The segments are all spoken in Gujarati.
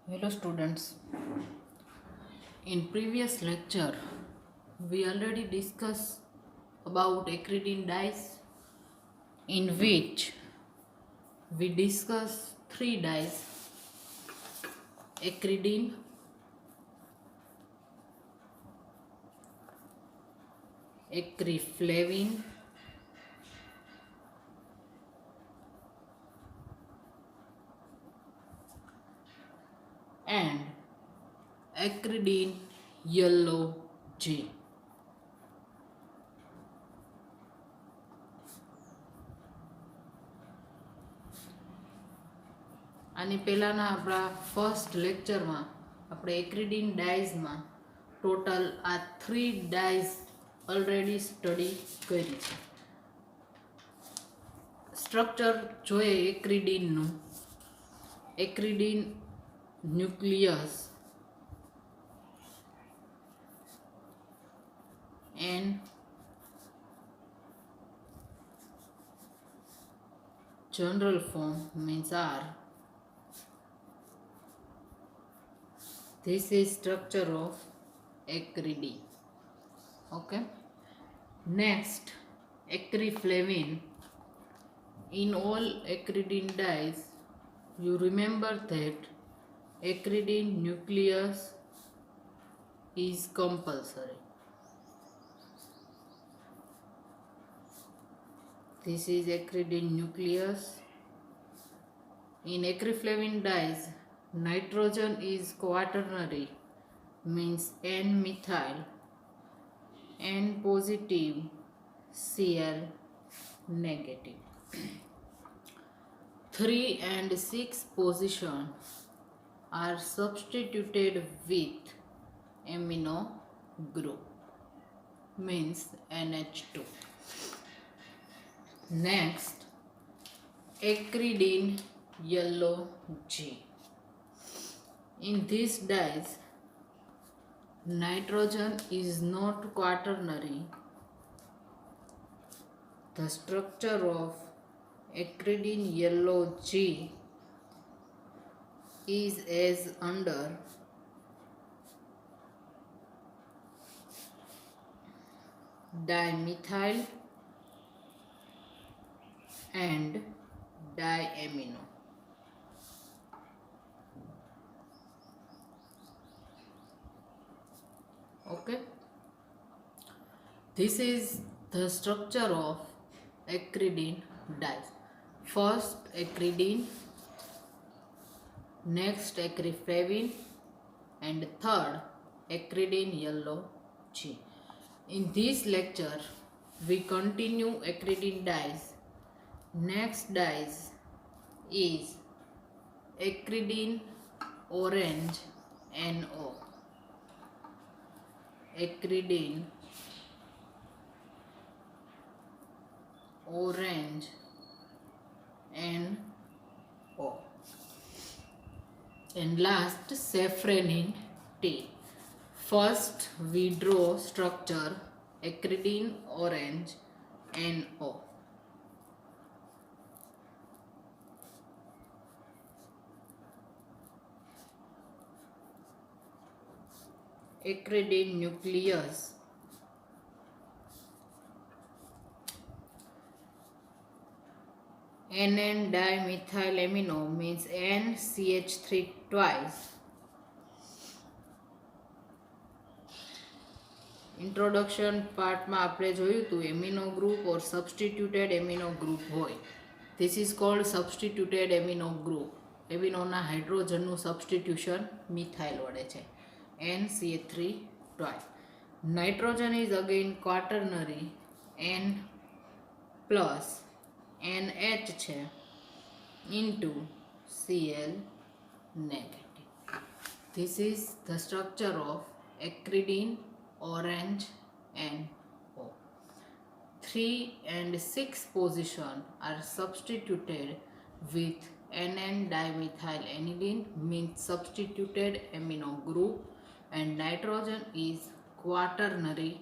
Hello students. In previous lecture we already discussed about acridine dyes, in which we discussed three dyes: acridine, acriflavine and acridine yellow G. આની પહેલાંના આપણા ફર્સ્ટ લેક્ચરમાં આપણે એક્રિડીન ડાઇઝમાં ટોટલ આ થ્રી ડાઇઝ ઓલરેડી સ્ટડી કરી છે. સ્ટ્રક્ચર જોઈએ એક્રિડીનનું. એક્રિડીન nucleus and general form means are. This is structure of acridine. Okay. Next, acriflavine. In all acridine dyes, you remember that acridine nucleus is compulsory. This is acridine nucleus. In acriflavine dyes, nitrogen is quaternary, means N-methyl, N positive, Cl negative. 3 and 6 position are substituted with amino group, means NH2. Next, acridine yellow G. In these dyes, nitrogen is not quaternary. The structure of acridine yellow G is as under. Dimethyl and diamino. Okay, this is the structure of acridine dyes. First acridine, next acriflavine, and third acridine yellow G. In this lecture we continue acridine dyes. Next dyes is acridine orange NO. Acridine orange NO. And last, safranin T. First we draw structure acridine orange NO. Acridine nucleus. NN dimethylamino means NCH3 twice. Introduction પાર્ટમાં આપણે જોયું હતું amino group or substituted amino group હોય. This is called substituted amino group. એમિનોના હાઇડ્રોજનનું સબસ્ટિટ્યુશન મિથાઇલ વડે છે, NCH3 twice. Nitrogen is again quaternary, N plus NH છે into Cl negative. This is the structure of acridine orange NO. 3 and 6 position are substituted with NN dimethyl aniline, means substituted amino group, and nitrogen is quaternary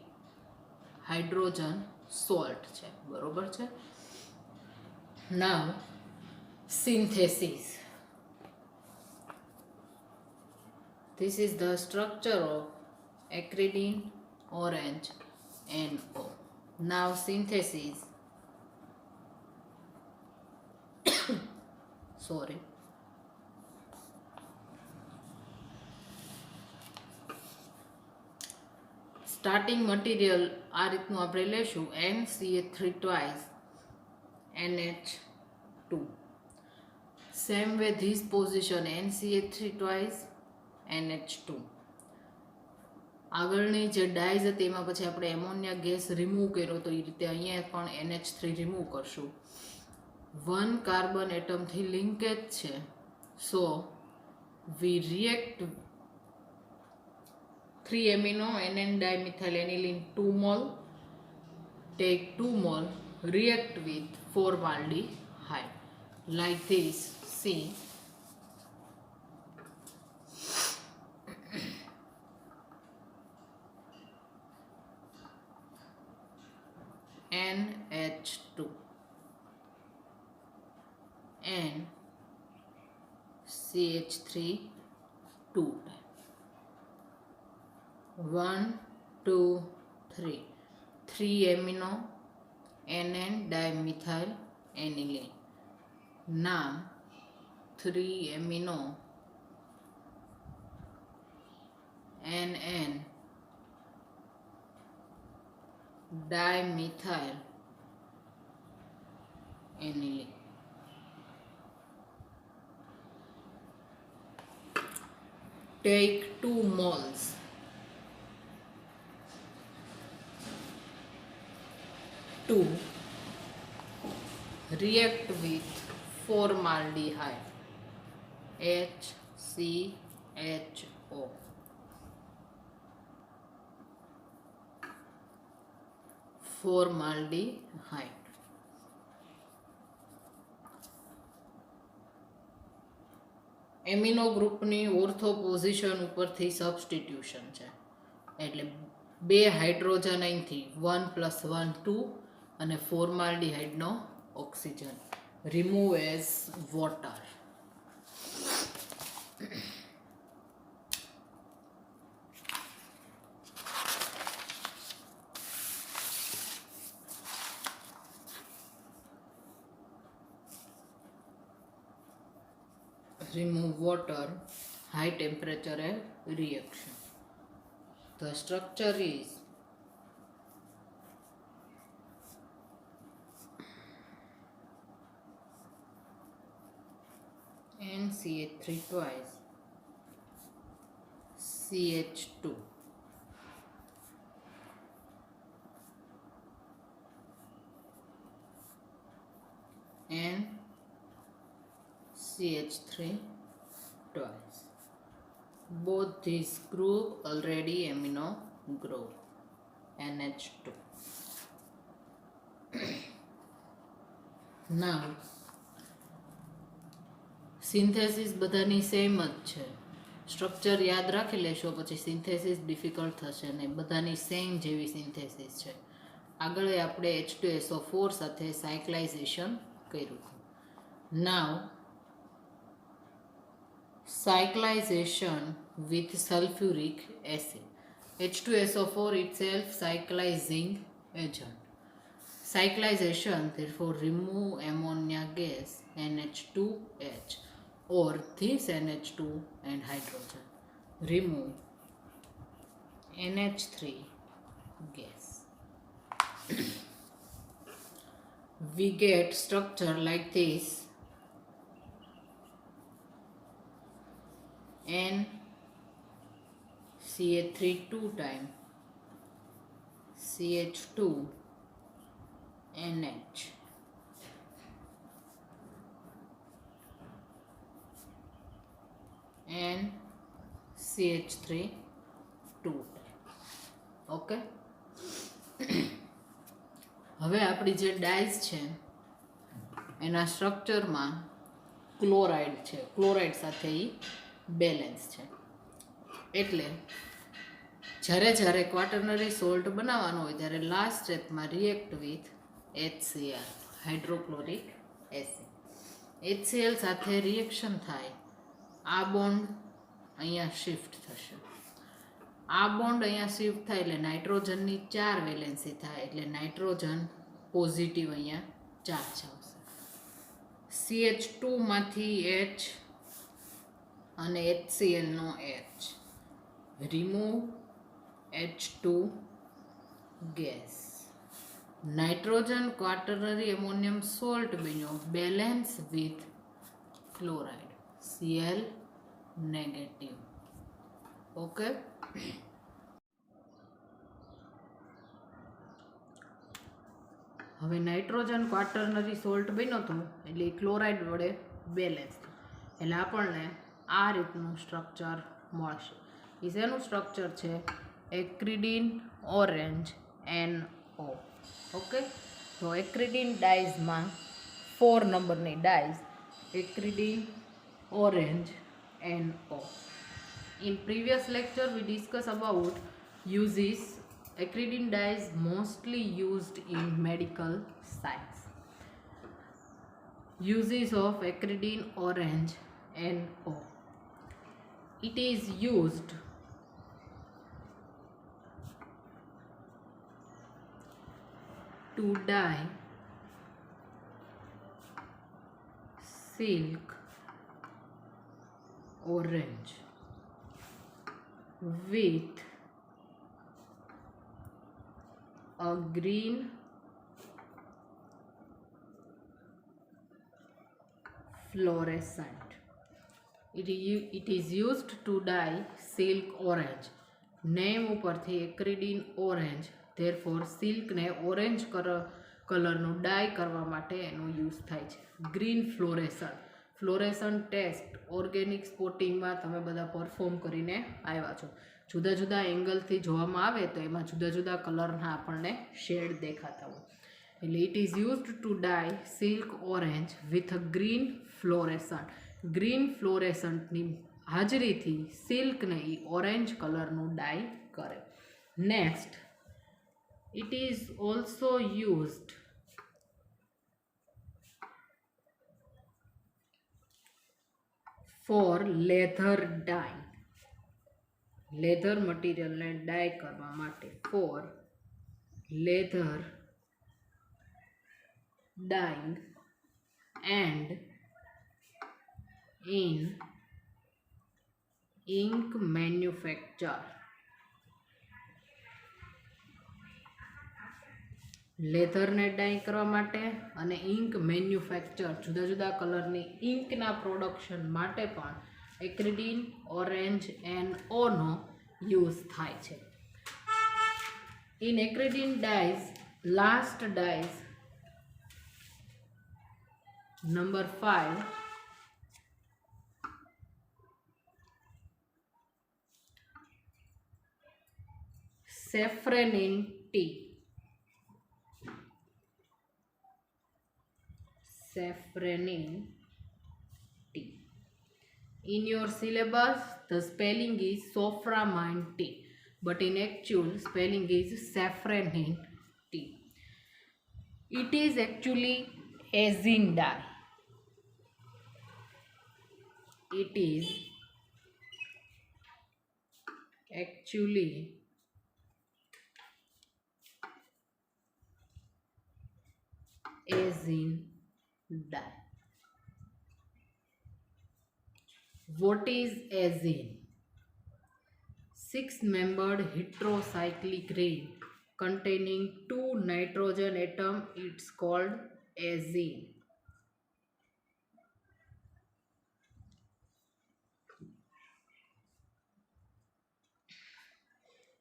hydrogen salt છે. બરોબર છે. Now synthesis. This is the structure of acridine orange NO. Now synthesis. Sorry. Starting material આ રીતનું આપણે લેશું NCH3 twice NH2. Same way this position NCH3 twice NH2. આગળની જે ડાઈઝ હતી એમાં પછી આપણે એમોનિયા ગેસ રિમૂવ કર્યો તો એ રીતે અહીંયા પણ NH3 રિમૂવ કરશું. 1 કાર્બન એટમથી લિંકેજ છે, સો વી react 3 amino NN dimethylaniline 2 mole, take 2 mole, react with formaldehyde like this. See, NH2 and CH3 2 times. 1, 2, 3. 3 amino NN dimethylaniline. Now 3 amino NN dimethylaniline. Take 2 moles. To react with formaldehyde HCHO. Formaldehyde. Amino ગ્રુપની ઓર્થો પોઝિશન ઉપરથી સબસ્ટિટ્યુશન છે, એટલે 2 હાઇડ્રોજન અહીંથી 1 + 1 2 અને ફોર્માલ્ડીહાઇડનો oxygen remove as water. Remove water, high temperature reaction. The structure is NCH3 twice CH2 and CH3 twice. Both these group already amino group NH2. Now synthesis બધાની સેમ જ છે. સ્ટ્રક્ચર યાદ રાખી લેશો પછી સિન્થેસિસ ડિફિકલ્ટ થશે ને. બધાની સેમ જેવી સિન્થેસિસ છે. આગળ આપણે H2SO4 સાથે સાયક્લાઇઝેશન કર્યું હતું. નાવ cyclization with sulfuric acid. H2SO4 itself cyclizing agent. Cyclization therefore remove ammonia gas NH2H or this NH2 and hydrogen. Remove NH3 gas. We get structure like this. N CH3 2 time CH2 NH and CH3 2 time. Okay, હવે આપણી જે ડાઈઝ છે એના સ્ટ્રક્ચરમાં ક્લોરાઇડ છે, ક્લોરાઇડ સાથે એ બેલેન્સ છે. એટલે જ્યારે ક્વાટર્નરી સોલ્ટ બનાવવાનો હોય ત્યારે લાસ્ટ સ્ટેપમાં react with HCl hydrochloric acid. HCl સાથે રિએક્શન થાય, આ બોન્ડ અહીંયા શિફ્ટ થશે. આ બોન્ડ અહીંયા શિફ્ટ થાય એટલે નાઇટ્રોજનની 4 વેલેન્સી થાય એટલે નાઇટ્રોજન પોઝિટિવ અહીંયા ચાર્જ આવશે. CH2 માંથી H અને HCl નો H. Remove H2 gas. Nitrogen quaternary ammonium salt બન્યો બેલેન્સ વિથ ફ્લોરાઇડ Cl નેગેટિવ. ઓકે, હવે નાઇટ્રોજન ક્વાટરનરી સોલ્ટ બન્યો હતો એટલે ક્લોરાઇડ વડે બેલેન્સ એટલે આપણને આ રીતનું સ્ટ્રક્ચર મળશે. એ શેનું સ્ટ્રક્ચર છે? એક્રિડીન ઓરેન્જ NO. ઓકે, તો એક્રિડીન ડાઇઝમાં 4 નંબરની dyes acridine orange NO. In previous lecture we discussed about uses. Acridine dye is mostly used in medical science. Uses of acridine orange NO. It is used to dye silk orange with a green fluorescent. It is used to dye silk orange. Name ઉપરથી એક્રિડીન ઓરેન્જ, therefore silk ને ઓરેન્જ કલરનું ડાય કરવા માટે એનો યુઝ થાય છે. ગ્રીન ફ્લોરેસન્ટ ટેસ્ટ ઓર્ગેનિક સ્પોટિંગમાં તમે બધા પરફોર્મ કરીને આવ્યા છો. જુદા જુદા એંગલથી જોવામાં આવે તો એમાં જુદા જુદા કલરના આપણને શેડ દેખાતા હોય. એટલે it is used to dye silk orange with a green fluorescent. Green ફ્લોરેસન્ટની હાજરીથી સિલ્કને એ ઓરેન્જ કલરનું ડાય કરે. Next, it is also used for leather dyeing. Leather મટીરિયલને ડાય કરવા માટે for leather dyeing and in ink manufacture. લેધરને ડાય કરવા માટે અને ઇંક મેન્યુફેક્ચર જુદા જુદા કલરની ઇંકના પ્રોડક્શન માટે પણ એક્રિડીન ઓરેન્જ NO નો યુઝ થાય છે. In acridine dyes last dyes number 5 safranine T. Saffronin tea. In your syllabus, the spelling is soframine tea, but in actual spelling is saffronin tea. It is actually azine dye. It is actually azine dye. What is azine? 6-membered heterocyclic ring containing 2 nitrogen atoms. It's called azine.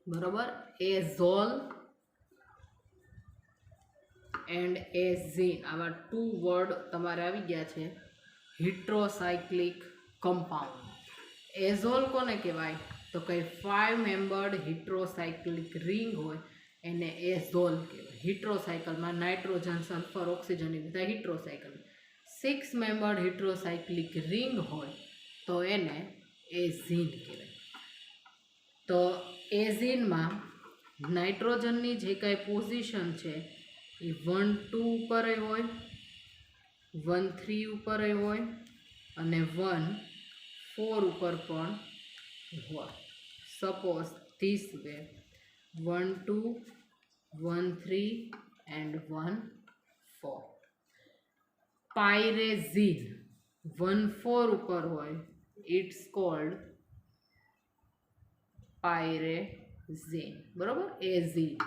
બરાબર, azole એન્ડ એઝીન આવા 2 વર્ડ તમારે આવી ગયા છે. હિટ્રોસાયક્લિક કમ્પાઉન્ડ. એઝોલ કોને કહેવાય? તો કંઈ 5 મેમ્બર્ડ હિટ્રોસાયક્લિક રિંગ હોય એને એઝોલ કહેવાય. હિટ્રોસાયકલમાં નાઇટ્રોજન સલ્ફર ઓક્સિજન એ બધા હિટ્રોસાયકલ. 6 મેમ્બર્ડ હિટ્રોસાયક્લિક રિંગ હોય તો એને એઝીન કહેવાય. તો એઝીનમાં નાઇટ્રોજનની જે કાંઈ પોઝિશન છે એ 1 2 ઉપર હોય, 1 3 ઉપર હોય અને 1 4 ઉપર પણ હોય. Suppose this way 1 2 1 3 and 1 4. Pyrazine 1 4 ઉપર હોય, it's called pyrazine, બરોબર, azine.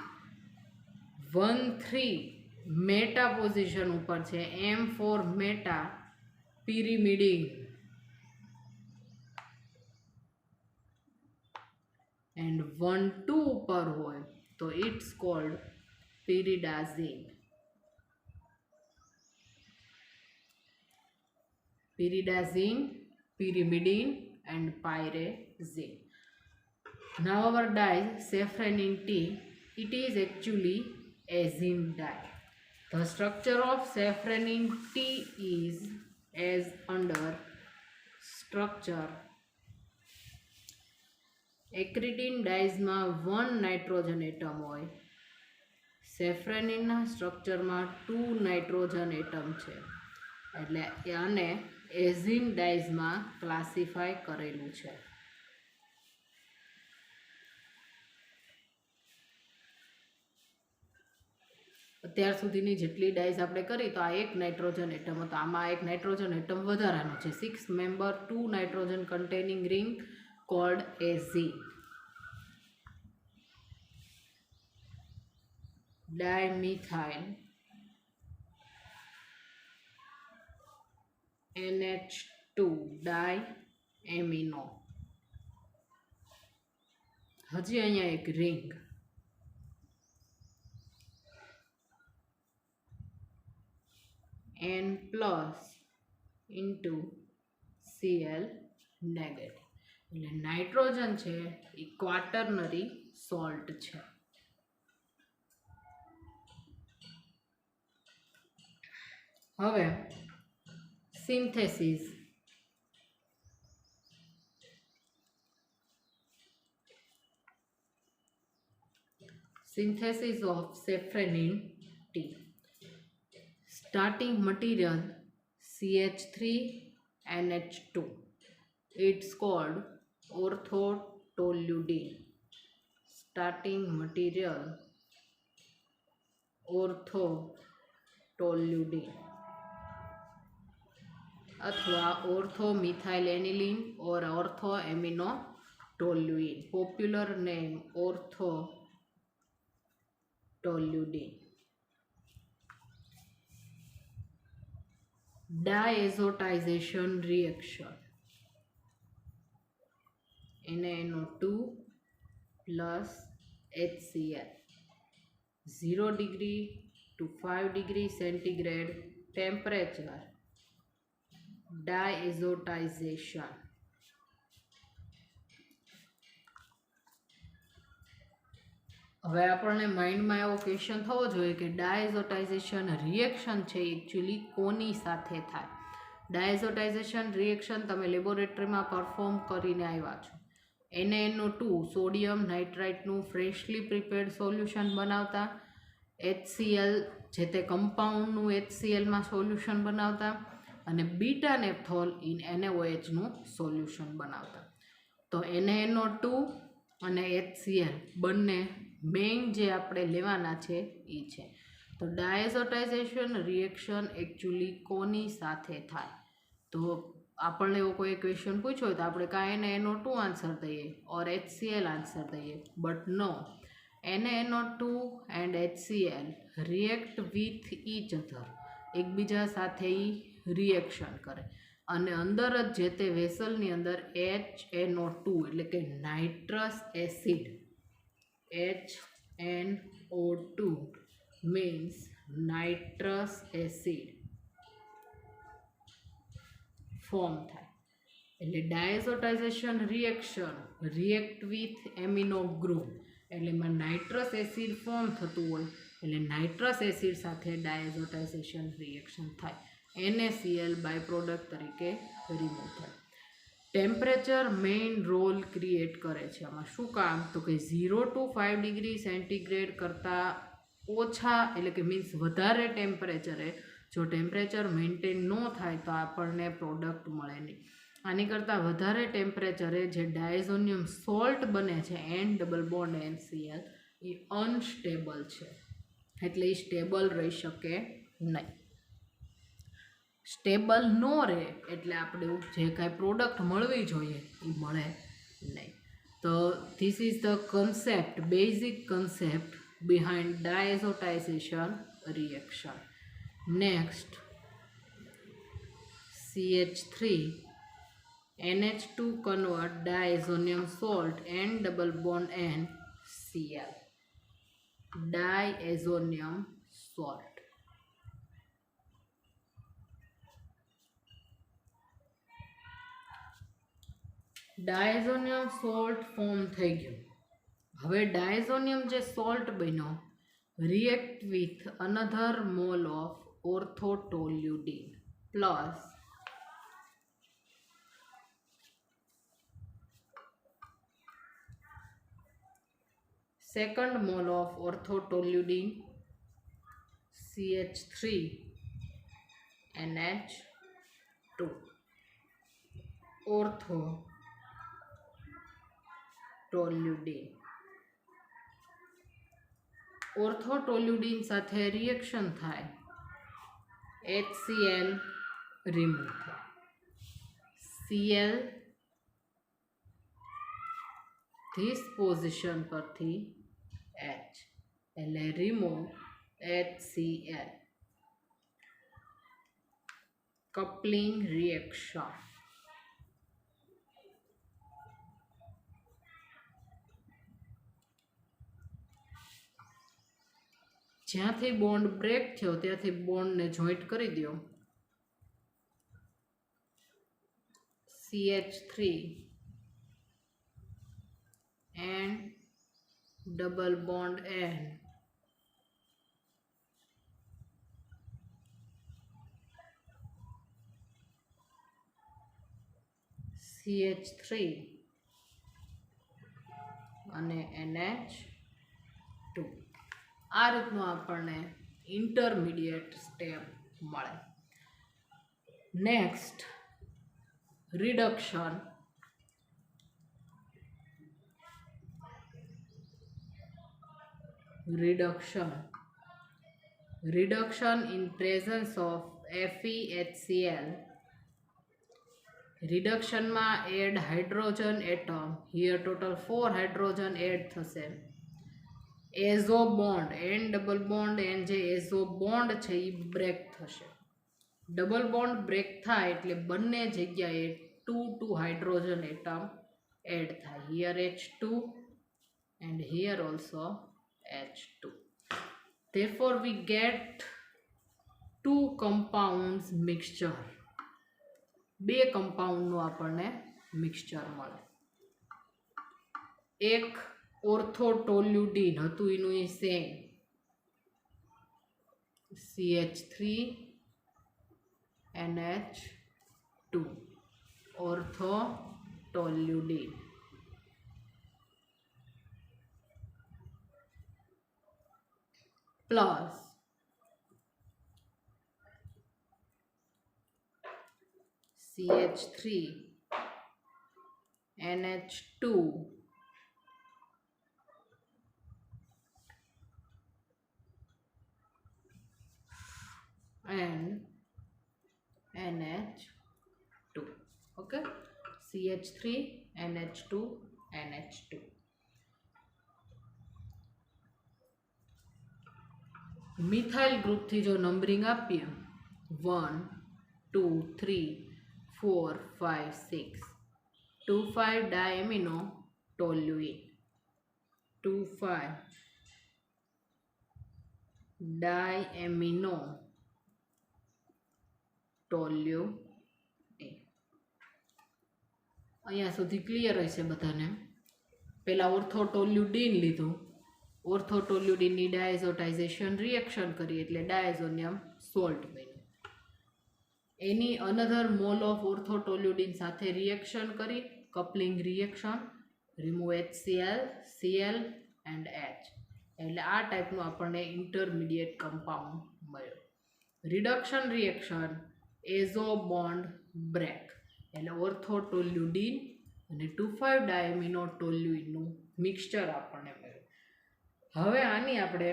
1 3 મેટા પોઝિશન ઉપર છે, M for meta, pyrimidine. And 1 2 ઉપર હોય તો it's called pyridazine. Pyridazine, pyrimidine and pyrazine. Now our dye safranin T, it is actually azine dye. The structure of safranin T is as under structure. Acridine dyes માં 1 નાઇટ્રોજન એટમ હોય, સેફ્રેનિનના સ્ટ્રક્ચરમાં 2 નાઇટ્રોજન એટમ છે, એટલે આને એઝિન ડાઇઝમાં ક્લાસિફાય કરેલું છે. અત્યાર સુધીની જેટલી ડાઇઝ આપણે કરી તો આ એક નાઇટ્રોજન એટમ હતો, આમાં એક નાઇટ્રોજન એટમ વધારાનો છે, 6 member 2 nitrogen containing ring called azine. Dimethyl NH2 diamino. હજી અહીંયા એક ring N plus into Cl negative. એટલે નાઇટ્રોજન છે એ ક્વાટર્નરી સોલ્ટ છે. હવે synthesis. Synthesis of safranin T. Starting material CH3NH2. It's called orthotoluidine. Starting material orthotoluidine अथवा orthomethylanilin or orthoaminotoluene. Popular name orthotoluidine. Diazotization reaction. NaNO2 plus HCl. 0 degree to 5 degree centigrade temperature. Diazotization. હવે આપણને માઇન્ડમાં એવો ક્વેશ્ચન થવો જોઈએ કે ડાયઝોટાઇઝેશન રિએક્શન છે એકચ્યુઅલી કોની સાથે થાય. ડાયઝોટાઇઝેશન રિએક્શન તમે લેબોરેટરીમાં પરફોર્મ કરીને આવ્યા છો. NaNO2 સોડિયમ નાઇટ્રાઇટનું ફ્રેશલી પ્રિપેર્ડ સોલ્યુશન બનાવતા, HCl જે તે કમ્પાઉન્ડનું HClમાં સોલ્યુશન બનાવતા અને બીટા નેપ્થોલ ઇન NaOHનું સોલ્યુશન બનાવતા. તો NaNO2 અને HCl બંને મેઇન જે આપણે લેવાના છે એ છે. તો ડાયઝોટાઇઝેશન રિએક્શન એકચ્યુઅલી કોની સાથે થાય? તો આપણને એવો કોઈ ક્વેશ્ચન પૂછ્યો હોય તો આપણે કાં NaNO2 આન્સર દઈએ ઓર HCl આન્સર દઈએ, but no, NaNO2 and HCl react with each other, એકબીજા સાથે એ રિએક્શન કરે અને અંદર જ જે તે વેસલની અંદર HNO2 એટલે કે nitrous acid, HNO2 means nitrous acid form થાય. એટલે diazotisation reaction react with amino group એટલે એમાં નાઇટ્રસ એસિડ ફોર્મ થતું હોય એટલે નાઇટ્રસ એસિડ સાથે ડાયઝોટાઇઝેશન રિએક્શન થાય. NaCl બાય પ્રોડક્ટ તરીકે રિમૂવ થાય. ટેમ્પરેચર મેઇન રોલ ક્રિએટ કરે છે આમાં. શું કામ? તો કે 0 to 5 ડિગ્રી સેન્ટીગ્રેડ કરતાં ઓછા એટલે કે મીન્સ વધારે ટેમ્પરેચરે જો ટેમ્પરેચર મેન્ટેન ન થાય તો આપણને પ્રોડક્ટ મળે નહીં. આની કરતાં વધારે ટેમ્પરેચરે જે ડાયઝોનિયમ સોલ્ટ બને છે એન ડબલ બોન્ડ NCl એ અનસ્ટેબલ છે, એટલે એ સ્ટેબલ રહી શકે નહીં. સ્ટેબલ ન રહે એટલે આપણે જે કાંઈ પ્રોડક્ટ મળવી જોઈએ એ મળે નહીં. તો this is the concept, basic concept behind diazotization reaction. Next, CH3 NH2 convert diazonium salt N double bond N Cl. Diazonium salt. Diazonium salt form થઈ ગયું. હવે ડાયઝોનિયમ જે સોલ્ટ બન્યો react with another mole of orthotoluidine plus second mole of orthotoluidine CH3 NH2 orthotoluidine. ઓર્થોટોલ્યુડિન સાથે રિએક્શન થાય, HCl રિમૂવ થાય, Cl ધીસ પોઝિશન પરથી H એટલે રિમૂવ HCl. Coupling reaction. જ્યાંથી બોન્ડ બ્રેક થયો ત્યાંથી બોન્ડને જોઈન્ટ કરી દો. CH3 and double bond N CH3 અને NH2. આ રીતનું આપણને ઇન્ટરમીડિયેટ સ્ટેપ મળે. Next, reduction. Reduction in presence of FeHCl. રિડક્શનમાં add hydrogen atom. Here total 4 hydrogen add થશે. Azo bond N double bond N જે એઝો બોન્ડ છે એ બ્રેક થશે. ડબલ બોન્ડ બ્રેક થાય એટલે બંને જગ્યાએ 2 હાઇડ્રોજન એટમ એડ થાય. Here H2 and here also H2. Therefore we get 2 compounds mixture. 2 કમ્પાઉન્ડનું આપણને મિક્સચર મળે. એક ઓર્થોટોલ્યુડિન હતું એનું એ same CH3 NH2 orthotoluidine plus CH3 NH2 and NH2. Okay, CH3 NH2 NH2. Methyl ગ્રુપથી જો નંબરિંગ આપીએ 1 2 3 4 5 6 2,5 ડાયએમિનો ટોલ્યુઇન 2,5 ડાયએમિનો ટોલ્યુઇન. અહીંયા સુધી ક્લિયર હશે બધાને. પહેલાં ઓર્થોટોલ્યુડિન લીધું, ઓર્થોટોલ્યુડિનની ડાયઝોટાઇઝેશન રિએક્શન કરી એટલે ડાયઝોનિયમ સોલ્ટ બન્યું. એની અનધર મોલ ઓફ ઓર્થોટોલ્યુડિન સાથે રિએક્શન કરી, coupling reaction, remove HCl, Cl and H. એટલે આ ટાઈપનું આપણને ઇન્ટરમીડિયેટ કમ્પાઉન્ડ મળ્યો. Reduction reaction, azo bond break. એટલે ઓર્થોટોલ્યુડિન અને 2,5-ડાયમિનોટોલ્યુઇનનું મિક્સચર આપણને મળ્યું. હવે આની આપણે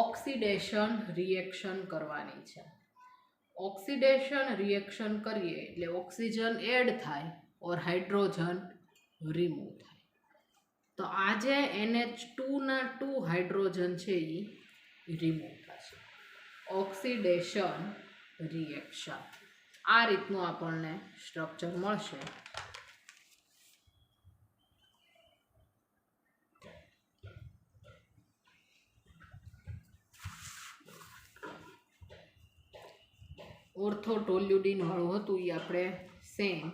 ઓક્સિડેશન રિએક્શન કરવાની છે. ઓક્સિડેશન રિએક્શન કરીએ એટલે ઓક્સિજન એડ થાય ઓર હાઇડ્રોજન રિમૂવ થાય. તો આ જે NH2ના 2 હાઇડ્રોજન છે એ રિમૂવ થશે. ઓક્સિડેશન રિએક્શન આ રીતનું આપણને સ્ટ્રક્ચર મળશે. ઓર્થોટોલ્યુડિન વાળું હતું એ આપણે સેમ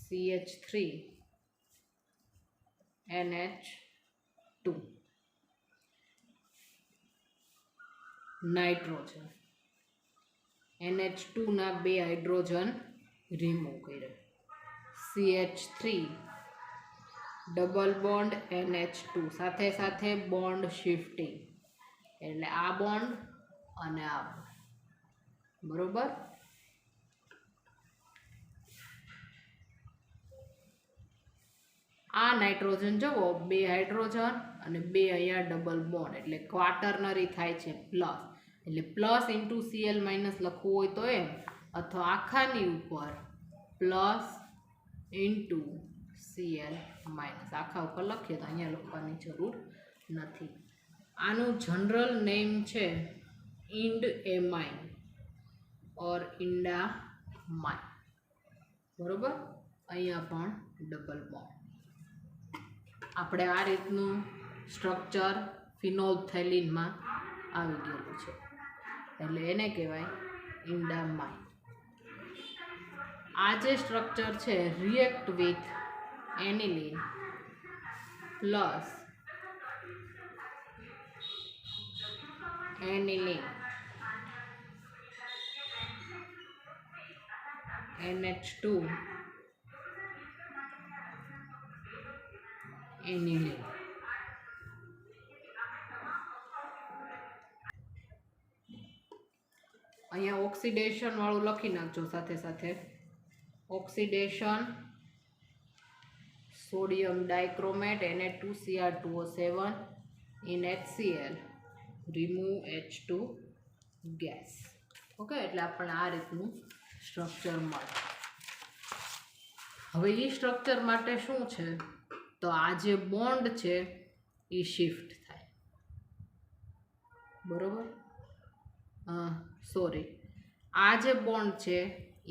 CH3NH2 નાઇટ્રોજન NH2ના 2 હાઇડ્રોજન રિમૂવ કર્યા. CH3 ડબલ બોન્ડ NH2 સાથે સાથે બોન્ડ શિફ્ટિંગ એટલે આ બોન્ડ અને આ બોન્ડ. બરોબર. આ નાઇટ્રોજન જુઓ 2 હાઇડ્રોજન અને 2 અહીંયા ડબલ બોન્ડ એટલે ક્વાટર્નરી થાય છે પ્લસ. એટલે પ્લસ ઇન્ટુ Cl માઇનસ લખવું હોય તો એમ, અથવા આખાની ઉપર પ્લસ ઇન્ટુ Cl માઇનસ આખા ઉપર લખીએ તો અહીંયા લખવાની જરૂર નથી. આનું જનરલ નેમ છે ઇન્ડ એમાઇન ઓર ઇન્ડામાઇન. બરોબર. અહીંયા પણ ડબલ બોન્ડ. આપણે આ રીતનું સ્ટ્રક્ચર ફિનોલ્ફથેલિનમાં આવી ગયેલું છે એટલે એને કહેવાય ઇન્ડામાઇન. આ જે સ્ટ્રક્ચર છે react with aniline plus aniline NH2 aniline. અહીંયા ઓક્સિડેશન વાળું લખી નાખજો સાથે સાથે. Oxidation sodium dichromate Na2Cr2O7 in HCl remove H2 gas. Okay, એટલે આપણને આ રીતનું સ્ટ્રક્ચર મળે. હવે એ સ્ટ્રક્ચર માટે શું છે તો આ જે બોન્ડ છે એ શિફ્ટ થાય. બરોબર. સોરી, આ જે બોન્ડ છે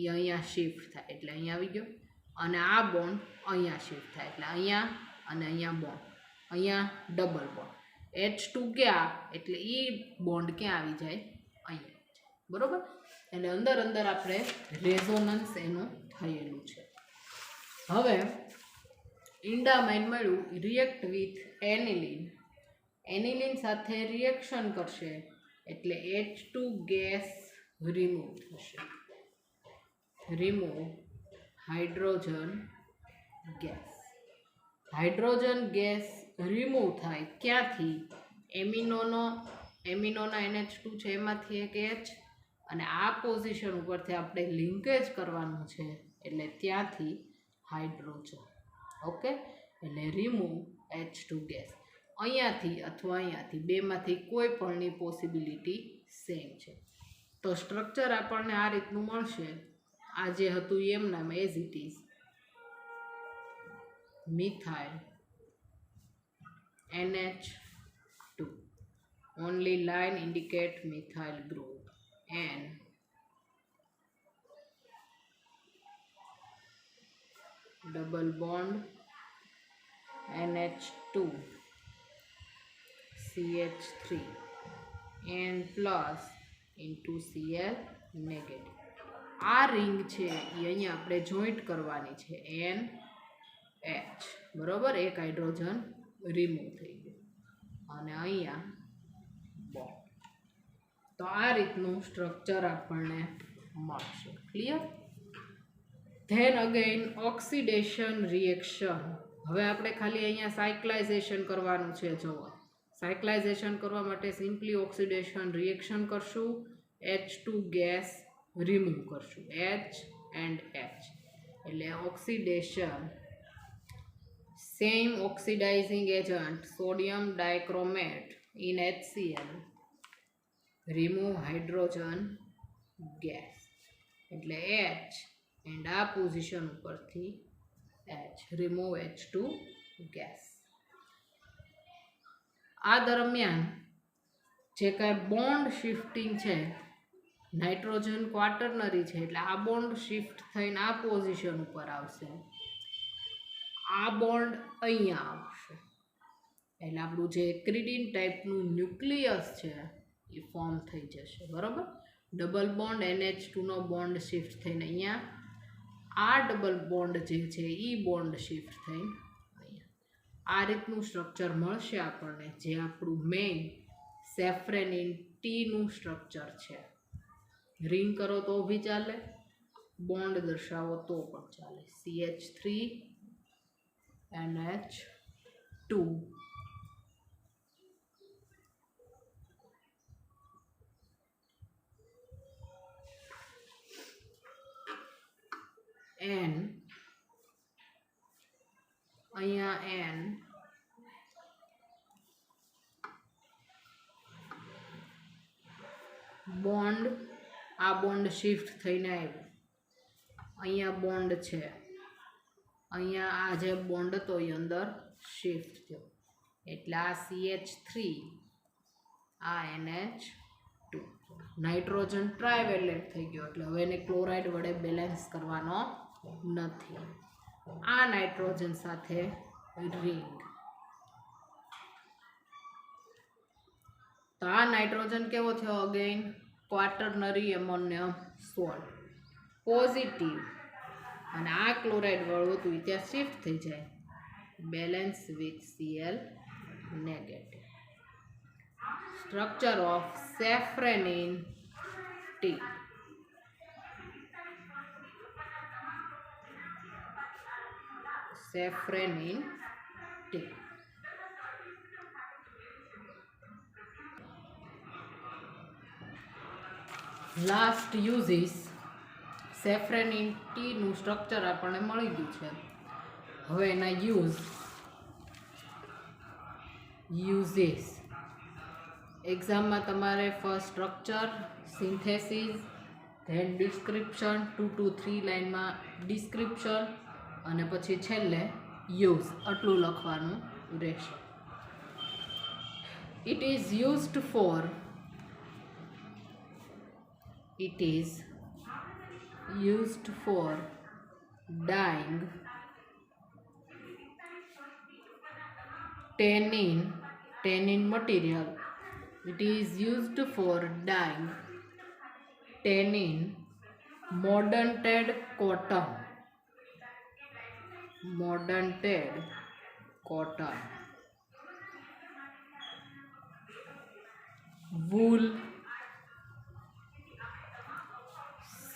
એ અહીંયા શિફ્ટ થાય એટલે અહીંયા આવી ગયો, અને આ બોન્ડ અહીંયા શિફ્ટ થાય એટલે અહીંયા અને અહીંયા બોન્ડ, અહીંયા ડબલ બોન્ડ. H2 ગયા એટલે એ બોન્ડ ક્યાં આવી જાય? અહીંયા. બરોબર. એટલે અંદર અંદર આપણે રેઝોનન્સ એનું થયેલું છે. હવે ઇન્ડામાઇન મળ્યું, રિએક્ટ વિથ એનિલિન. એનિલિન સાથે રિએક્શન કરશે એટલે H2 ગેસ રિમૂવ થશે. Remove hydrogen gas. Hydrogen gas remove થાય ક્યાંથી? એમિનોના NH2 છે એમાંથી એક H, અને આ પોઝિશન ઉપરથી આપણે લિંકેજ કરવાનું છે એટલે ત્યાંથી હાઇડ્રોજન. ઓકે, એટલે રિમૂવ H2 ગેસ. અહીંયાથી અથવા અહીંયાથી બેમાંથી કોઈ પણની પોસિબિલિટી સેમ છે. તો સ્ટ્રક્ચર આપણને આ રીતનું મળશે. આ જે હતું એમ નામ as it is methyl NH2. Only line indicate methyl group and double bond NH2 CH3 N plus into Cl negative. આ રિંગ છે એ અહીંયા આપણે જોઈન્ટ કરવાની છે NH. બરોબર. એક હાઇડ્રોજન રિમૂવ થઈ ગયું અને અહીંયા બોન્ડ. તો આ રીતનું સ્ટ્રક્ચર આપણને મળશે. Clear? Then again oxidation reaction. હવે આપણે ખાલી અહીંયા સાયક્લાઇઝેશન કરવાનું છે. જુઓ, સાયક્લાઇઝેશન કરવા માટે સિમ્પલી ઓક્સિડેશન રિએક્શન કરશું. H2 ગેસ રિમૂવ કરશું H એન્ડ H એટલે oxidation same oxidizing agent sodium dichromate in HCl remove hydrogen gas એટલે H એન્ડ આ પોઝિશન ઉપરથી H remove H2 gas. આ દરમિયાન જે કાંઈ બોન્ડ શિફ્ટિંગ છે નાઇટ્રોજન ક્વાટર્નરી છે એટલે આ બોન્ડ શિફ્ટ થઈને આ પોઝિશન ઉપર આવશે, આ બોન્ડ અહીંયા આવશે એટલે આપણું જે એક્રિડિન ટાઈપનું ન્યુક્લિયસ છે એ ફોર્મ થઈ જશે. બરાબર, ડબલ બોન્ડ NH2 નો બોન્ડ શિફ્ટ થઈને અહીંયા, આ ડબલ બોન્ડ જે છે એ બોન્ડ શિફ્ટ થઈને અહીંયા આ રીતનું સ્ટ્રક્ચર મળશે આપણને, જે આપણું મેઇન સેફ્રેનિન ટીનું સ્ટ્રક્ચર છે. રિંગ કરો તો બી ચાલે, બોન્ડ દર્શાવો તો પણ ચાલે. CH3 NH2 N અહીંયા N બોન્ડ, આ બોન્ડ શિફ્ટ થઈને આવ્યો, અહીંયા બોન્ડ છે, અહીંયા આ જે બોન્ડ હતો એ અંદર શિફ્ટ થયો એટલે આ CH3 આ NH2 નાઇટ્રોજન ટ્રાયવેલેટ થઈ ગયો એટલે હવે એને ક્લોરાઇડ વડે બેલેન્સ કરવાનો નથી. આ નાઇટ્રોજન સાથે રિંગ, તો આ નાઇટ્રોજન કેવો થયો? Again quaternary ammonium salt positive, અને આ ક્લોરાઇડ વાળું હતું ત્યાં શિફ્ટ થઈ જાય, balance with Cl negative. Structure of safranine T. Safranine T last uses. Safranine ટીનું સ્ટ્રક્ચર આપણને મળી ગયું છે. હવે એના યુઝિસ એક્ઝામમાં તમારે first structure, synthesis, then description, 2 to 3 લાઇનમાં ડિસ્ક્રિપ્શન અને પછી છેલ્લે યુઝ, આટલું લખવાનું રહેશે. It is used for dyeing tannin material. It is used for dyeing tannin modern-ted cotton, wool,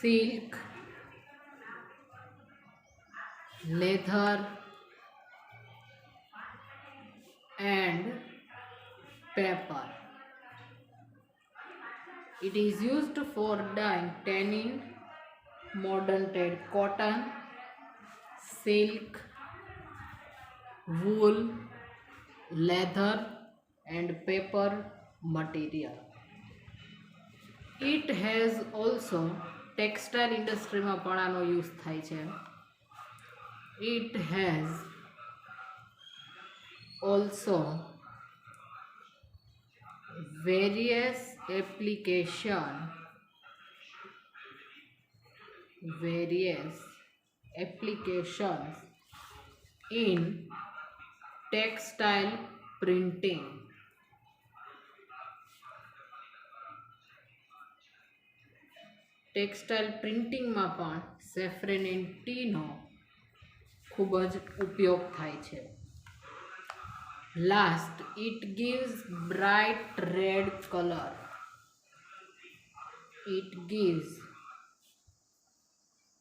silk, leather and paper. It is used for dyeing tannin, modern-ted cotton, silk, wool, leather and paper material. It has also textile ઇન્ડસ્ટ્રીમાં પણ આનો યુઝ થાય છે. It has also various applications in textile printing. Textile પ્રિન્ટિંગમાં પણ સેફ્રેનિન ટીનો ખૂબ જ ઉપયોગ થાય છે. Last, it gives bright red color. It gives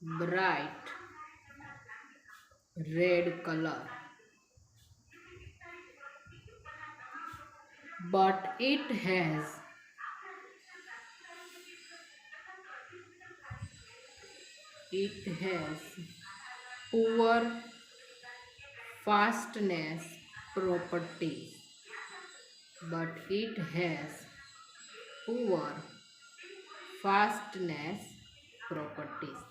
bright red color, but it has it has poor fastness properties, but it has poor fastness properties.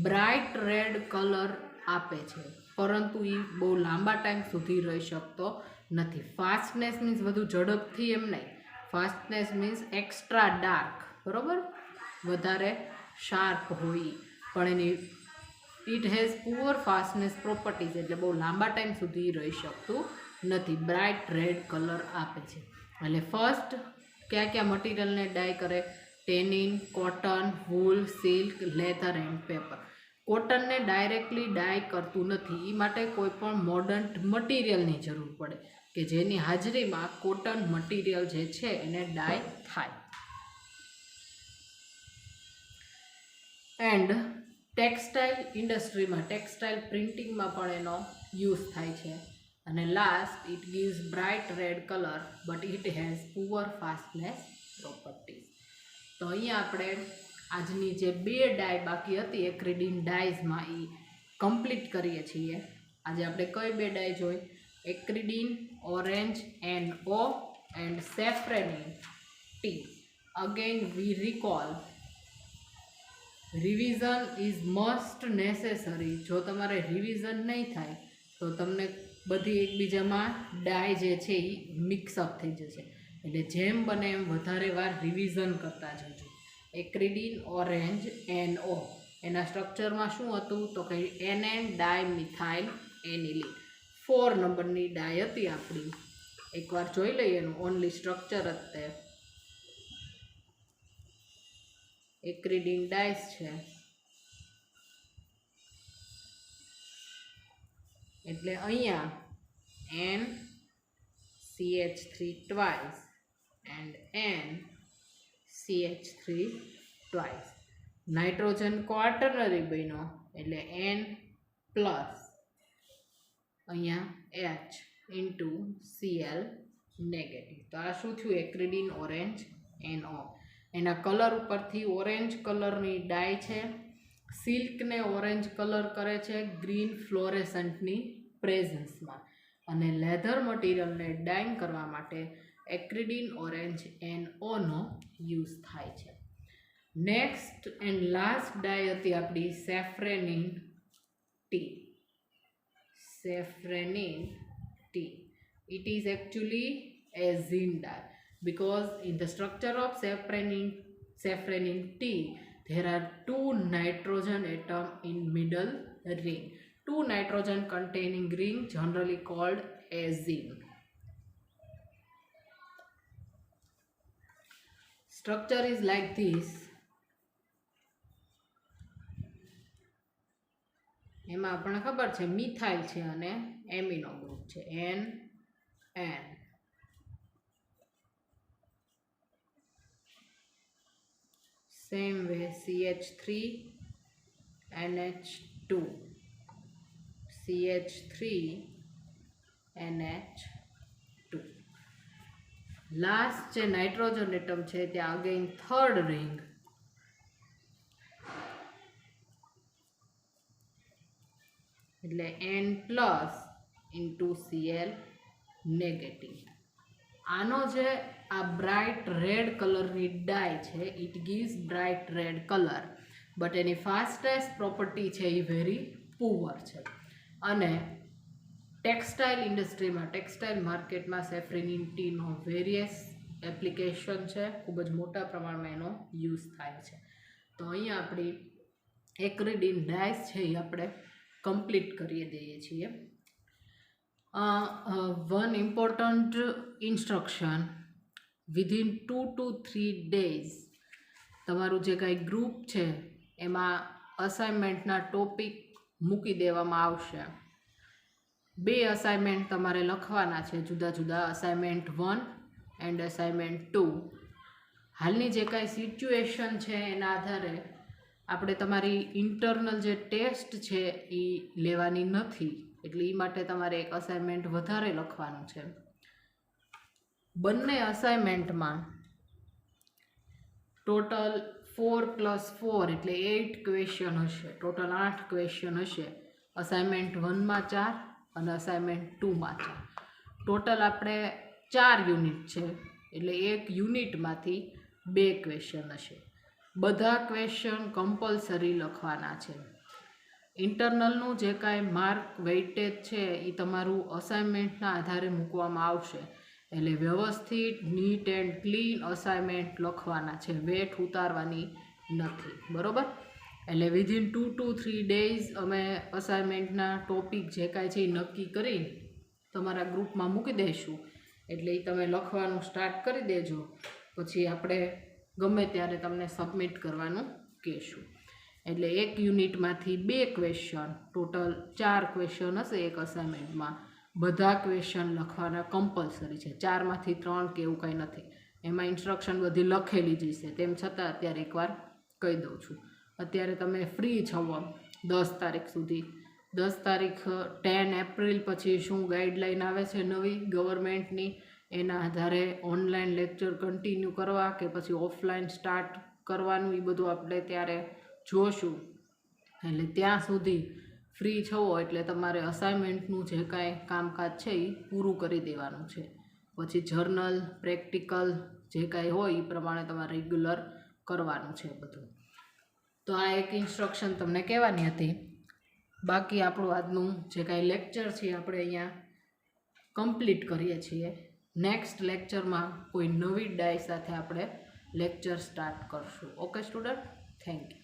Bright red colour આપે છે, પરંતુ એ બહુ લાંબા ટાઈમ સુધી રહી શકતો નથી. ફાસ્ટનેસ મીન્સ વધુ ઝડપથી એમ નહીં. ફાસ્ટનેસ મીન્સ એક્સ્ટ્રા ડાર્ક, બરાબર, વધારે શાર્પ હોય. પણ એની it has poor fastness properties એટલે બહુ લાંબા ટાઈમ સુધી રહી શકતું નથી. બ્રાઇટ રેડ કલર આપે છે. એટલે ફર્સ્ટ કયા કયા મટીરિયલને ડાય કરે? Tannin, cotton, wool, silk, leather and paper. કોટનને ડાયરેક્ટલી ડાય કરતું નથી. એ માટે કોઈ પણ મોડર્ન મટીરિયલની જરૂર પડે કે જેની હાજરીમાં કોટન મટીરિયલ જે છે એને ડાય થાય. એન્ડ ટેક્સટાઇલ ઇન્ડસ્ટ્રીમાં, ટેક્સટાઇલ પ્રિન્ટિંગમાં પણ એનો યુઝ થાય છે. અને last, it gives bright red colour but it has poor fastness properties. તો અહીંયા આપણે આજની જે 2 ડાય બાકી હતી એક્રિડિન ડાયઝમાં એ કમ્પ્લીટ કરીએ છીએ. આજે આપણે કઈ 2 ડાય જોઈ? Acridine orange NO and safranine T. Again we recall, revision is must necessary. જો તમારે રિવિઝન નહીં થાય તો તમને બધી એકબીજામાં ડાય જે છે એ મિક્સઅપ થઈ જશે. એટલે જેમ બને એમ વધારે વાર રિવિઝન કરતા જજો. એક્રિડિન ઓરેન્જ NO એના સ્ટ્રક્ચરમાં શું હતું તો કે NN ડાયમિથાઇલ એનિલિન. 4 નંબરની ડાય હતી આપણી. એકવાર જોઈ લઈએ એનું ઓનલી સ્ટ્રક્ચર જ તે એક્રિડિન ડાયસ છે. એટલે અહીંયા N CH3 twice and N CH3 twice. નાઇટ્રોજન ક્વાટર્નરી બન્યો એટલે N પ્લસ અહીંયા H ઇન્ટુ Cl નેગેટિવ. તો આ શું થયું? Acridine orange NO. એના કલર ઉપરથી ઓરેન્જ કલરની ડાય છે. સિલ્કને ઓરેન્જ કલર કરે છે ગ્રીન ફ્લોરેસન્ટની પ્રેઝન્સમાં. અને લેધર મટીરિયલને ડાઇંગ કરવા માટે એક્રિડિન ઓરેન્જ NO નો યુઝ થાય છે. નેક્સ્ટ એન્ડ લાસ્ટ ડાય હતી આપણી સેફ્રેનિન T. સેફ્રેનિન T. It is actually a zine dye because in the structure of saffronin T there are 2 nitrogen atom in middle ring. 2 nitrogen containing ring generally called azine. Structure is like this. એમાં આપણને ખબર છે મિથાઇલ છે અને એમિનો ગ્રુપ છે N. Same way CH3 NH2 CH3 NH2. Last જે નાઇટ્રોજન એટમ છે ત્યાં અગેન થર્ડ રિંગ એટલે N plus into Cl negative. આનો જે આ બ્રાઇટ રેડ કલરની ડાય છે it gives bright red colour but any fastest property છે એ વેરી પુઅર છે. અને ટેક્સટાઇલ ઇન્ડસ્ટ્રીમાં, ટેક્સટાઇલ માર્કેટમાં સેફ્રેનિન ટીનો વેરિયસ એપ્લિકેશન છે. ખૂબ જ મોટા પ્રમાણમાં એનો યુઝ થાય છે. તો અહીંયા આપણી એક્રિડિન ડાયસ છે એ આપણે કમ્પ્લીટ કરી દઈએ છીએ. One important instruction, within 2 to 3 days તમારું જે કાંઈ ગ્રુપ છે એમાં અસાઇનમેન્ટના ટોપિક મૂકી દેવામાં આવશે. 2 અસાઇનમેન્ટ તમારે લખવાના છે જુદા જુદા, અસાઇનમેન્ટ 1 એન્ડ અસાઇનમેન્ટ 2. હાલની જે કાંઈ સિચ્યુએશન છે એના આધારે આપણે તમારી ઇન્ટરનલ જે ટેસ્ટ છે એ લેવાની નથી, એટલે એ માટે તમારે એક અસાઇનમેન્ટ વધારે લખવાનું છે. બંને અસાઇનમેન્ટમાં ટોટલ 4 + 4 એટલે 8 ક્વેશ્ચન હશે. ટોટલ 8 ક્વેશ્ચન હશે. અસાઇનમેન્ટ 1માં 4 અને અસાઇનમેન્ટ 2માં 4. ટોટલ આપણે 4 યુનિટ છે એટલે એક યુનિટમાંથી 2 ક્વેશ્ચન હશે. બધા ક્વેશ્ચન કમ્પલસરી લખવાના છે. ઇન્ટરનલનું જે કાંઈ માર્ક વેઇટેજ છે એ તમારું અસાઇનમેન્ટના આધારે મૂકવામાં આવશે. એટલે વ્યવસ્થિત નીટ એન્ડ ક્લીન અસાઇનમેન્ટ લખવાના છે, વેટ ઉતારવાની નથી, બરાબર. એટલે વિધિન 2 to 3 days અમે અસાઇનમેન્ટના ટોપિક જે કાંઈ છે એ નક્કી કરી તમારા ગ્રુપમાં મૂકી દઈશું. એટલે એ તમે લખવાનું સ્ટાર્ટ કરી દેજો. પછી આપણે ગમે ત્યારે તમને સબમિટ કરવાનું કહેશું. એટલે એક યુનિટમાંથી 2 ક્વેશ્ચન, ટોટલ 4 ક્વેશ્ચન હશે એક અસાઇનમેન્ટમાં. બધા ક્વેશ્ચન લખવાના કમ્પલસરી છે. 4માંથી 3 કે એવું કંઈ નથી. એમાં ઇન્સ્ટ્રક્શન બધી લખેલી જ છે. તેમ છતાં અત્યારે એકવાર કહી દઉં છું. અત્યારે તમે ફ્રી છો 10 તારીખ સુધી. 10 તારીખ 10 એપ્રિલ પછી શું ગાઈડલાઈન આવે છે નવી ગવર્મેન્ટની, એના આધારે ઓનલાઈન લેક્ચર કન્ટિન્યુ કરવા કે પછી ઓફલાઈન સ્ટાર્ટ કરવાનું, એ બધું આપણે ત્યારે જોશું. એટલે ત્યાં સુધી ફ્રી છો એટલે તમારે અસાઇનમેન્ટનું જે કાંઈ કામકાજ છે એ પૂરું કરી દેવાનું છે. પછી જર્નલ, પ્રેક્ટિકલ જે કાંઈ હોય એ પ્રમાણે તમારે રેગ્યુલર કરવાનું છે બધું. તો આ એક ઇન્સ્ટ્રક્શન તમને કહેવાની હતી. બાકી આપણું આજનું જે કાંઈ લેક્ચર છે આપણે અહીંયા કમ્પ્લીટ કરીએ છીએ. નેક્સ્ટ લેક્ચરમાં કોઈ નવી ડાય સાથે આપણે લેક્ચર સ્ટાર્ટ કરશું. Okay student, thank you.